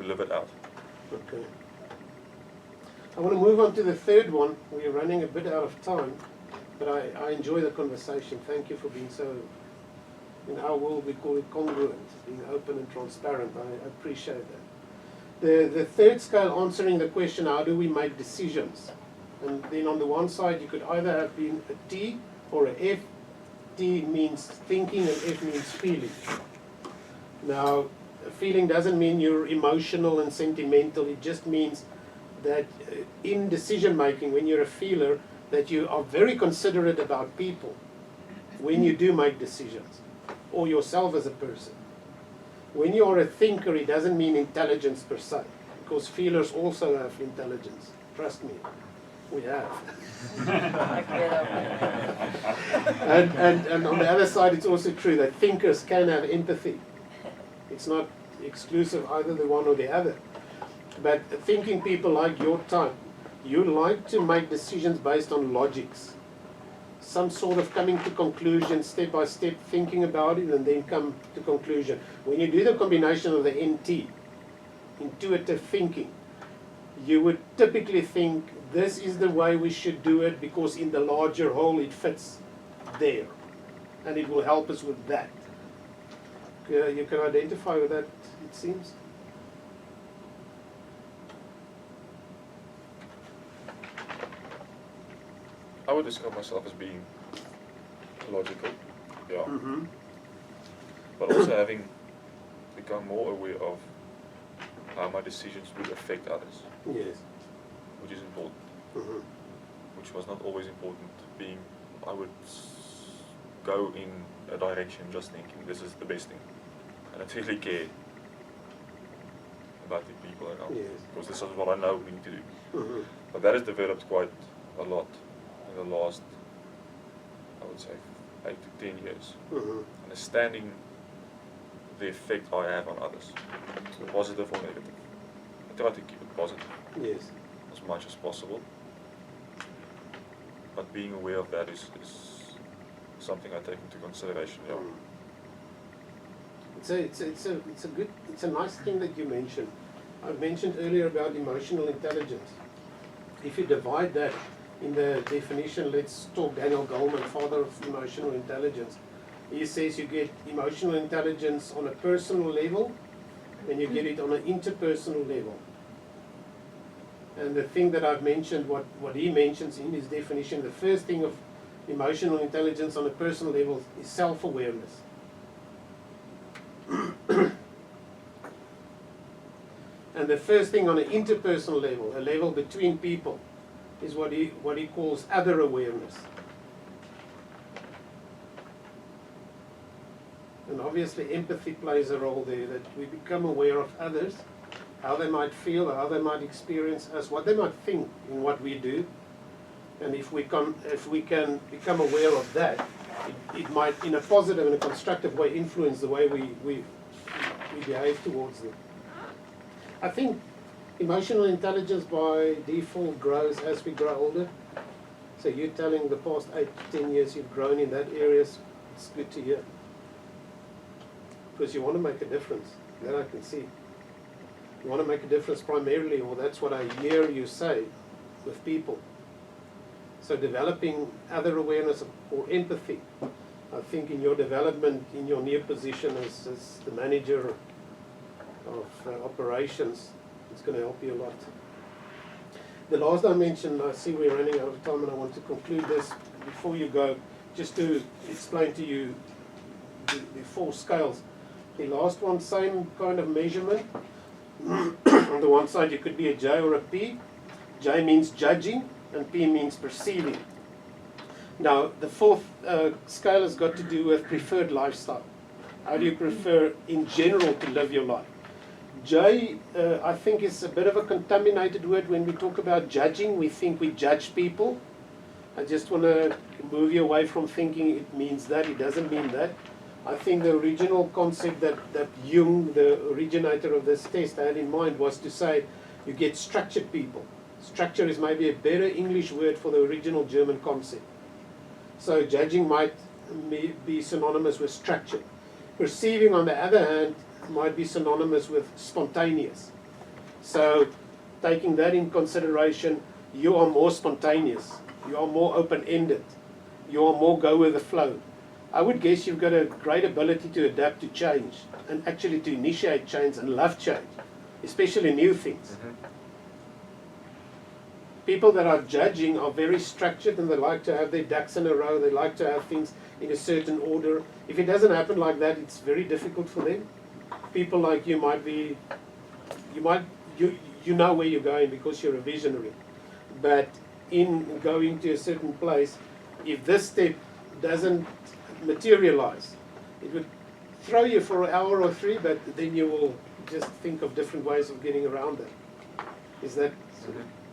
live it out. Okay. I want to move on to the third one. We're running a bit out of time, but I enjoy the conversation. Thank you for being so, in our world we call it congruent, being open and transparent. I appreciate that. The third scale, answering the question, how do we make decisions? And then on the one side, you could either have been a T or an F. T means thinking and F means feeling. Now, feeling doesn't mean you're emotional and sentimental. It just means that in decision making, when you're a feeler, that you are very considerate about people when you do make decisions, or yourself as a person. When you are a thinker, it doesn't mean intelligence per se, because feelers also have intelligence. Trust me, we have. and on the other side, it's also true that thinkers can have empathy. It's not exclusive, either the one or the other. But thinking people like your type, you like to make decisions based on logics. Some sort of coming to conclusion, step by step, thinking about it, and then come to conclusion. When you do the combination of the NT, intuitive thinking, you would typically think this is the way we should do it because in the larger whole it fits there. And it will help us with that. You can identify with that, it seems. I would describe myself as being logical, yeah. Mm-hmm. But also having become more aware of how my decisions would affect others. Yes. Which is important. Mm-hmm. Which was not always important. I would go in a direction just thinking this is the best thing. I don't really care about the people around. Yes. Because this is what I know we need to do. Mm-hmm. But that has developed quite a lot in the last, I would say, 8 to 10 years. Mm-hmm. Understanding the effect I have on others, positive or negative. I try to keep it positive Yes. as much as possible. But being aware of that is something I take into consideration. Yeah. It's a nice thing that you mentioned. I mentioned earlier about emotional intelligence. If you divide that in the definition, let's talk Daniel Goleman, father of emotional intelligence. He says you get emotional intelligence on a personal level, and you get it on an interpersonal level. And the thing that I've mentioned, what he mentions in his definition, the first thing of emotional intelligence on a personal level is self-awareness. And the first thing on an interpersonal level, a level between people, is what he calls other awareness. And obviously empathy plays a role there, that we become aware of others, how they might feel, how they might experience us, what they might think in what we do. And if we can become aware of that, it might, in a positive and a constructive way, influence the way we behave towards them. I think emotional intelligence by default grows as we grow older. So you're telling the past 8 to 10 years you've grown in that area, it's good to hear. Because you want to make a difference, that I can see. You want to make a difference primarily, or that's what I hear you say, with people. So developing other awareness or empathy, I think in your development, in your new position as the manager of operations, it's going to help you a lot. The last dimension, I see we're running out of time and I want to conclude this before you go, just to explain to you the 4 scales. The last one, same kind of measurement. On the one side you could be a J or a P. J means judging and P means perceiving. Now the 4th scale has got to do with preferred lifestyle. How do you prefer in general to live your life? J, I think, is a bit of a contaminated word. When we talk about judging, we think we judge people. I just want to move you away from thinking it means that. It doesn't mean that. I think the original concept that Jung, the originator of this test, had in mind was to say you get structured people. Structure is maybe a better English word for the original German concept. So judging might be synonymous with structure. Perceiving, on the other hand, might be synonymous with spontaneous. So, taking that in consideration, you are more spontaneous, you are more open-ended, you are more go with the flow. I would guess you've got a great ability to adapt to change and actually to initiate change and love change, especially new things. People that are judging are very structured and they like to have their ducks in a row, they like to have things in a certain order. If it doesn't happen like that, it's very difficult for them. People like you might be, you know where you're going because you're a visionary. But in going to a certain place, if this step doesn't materialize, it would throw you for an hour or three, but then you will just think of different ways of getting around that. Is that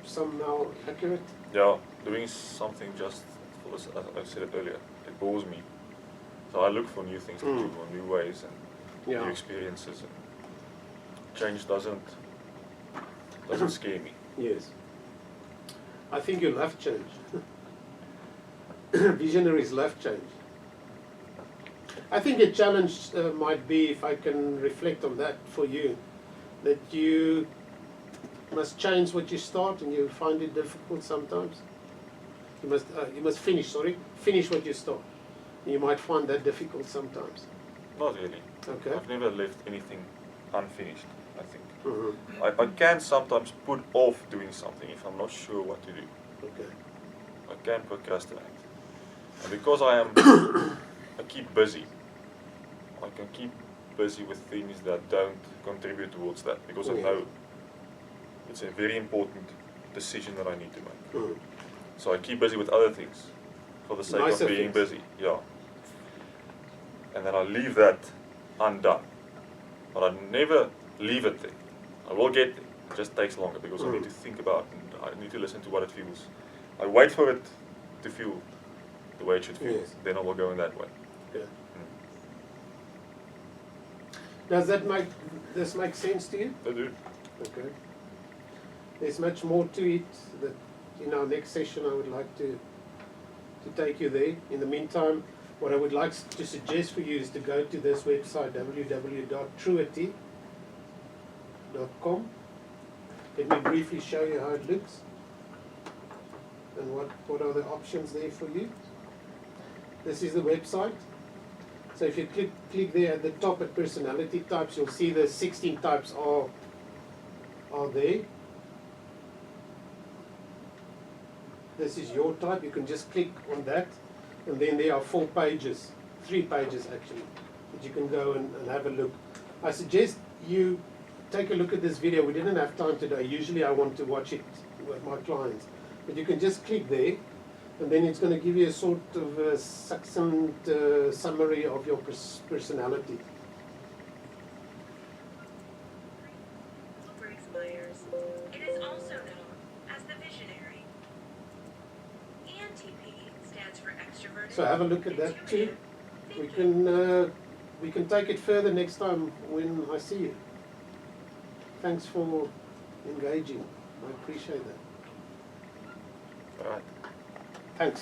somehow accurate? Yeah, doing something just for this, as I said it earlier, it bores me. So I look for new things to do, or new ways and new experiences. And change doesn't scare me. Yes. I think you love change. Visionaries love change. I think a challenge might be, if I can reflect on that for you, that you must change what you start and you find it difficult sometimes. You must finish what you start. You might find that difficult sometimes. Not really. Okay. I've never left anything unfinished, I think. I can sometimes put off doing something if I'm not sure what to do. Okay. I can procrastinate. And because I keep busy. I can keep busy with things that don't contribute towards that, because I know it's a very important decision that I need to make. So I keep busy with other things for the sake of being busy. Yeah. And then I leave that undone. But I never leave it there. I will get there. It just takes longer because I need to think about it and I need to listen to what it feels. I wait for it to feel the way it should feel. Then I will go in that way. Yeah. Does that make sense to you? I do. Okay. There's much more to it that in our next session I would like to take you there. In the meantime, what I would like to suggest for you is to go to this website, www.truity.com. Let me briefly show you how it looks and what are the options there for you. This is the website. So if you click there at the top at personality types, you'll see the 16 types are there. This is your type. You can just click on that, and then there are 3 pages actually, that you can go and have a look. I suggest you take a look at this video. We didn't have time today. Usually I want to watch it with my clients, but you can just click there, and then it's going to give you a sort of a succinct summary of your personality. It is also known as the visionary. ENTP stands for extroverted. So have a look at that too. We can take it further next time when I see you. Thanks for engaging. I appreciate that. All right. Thanks.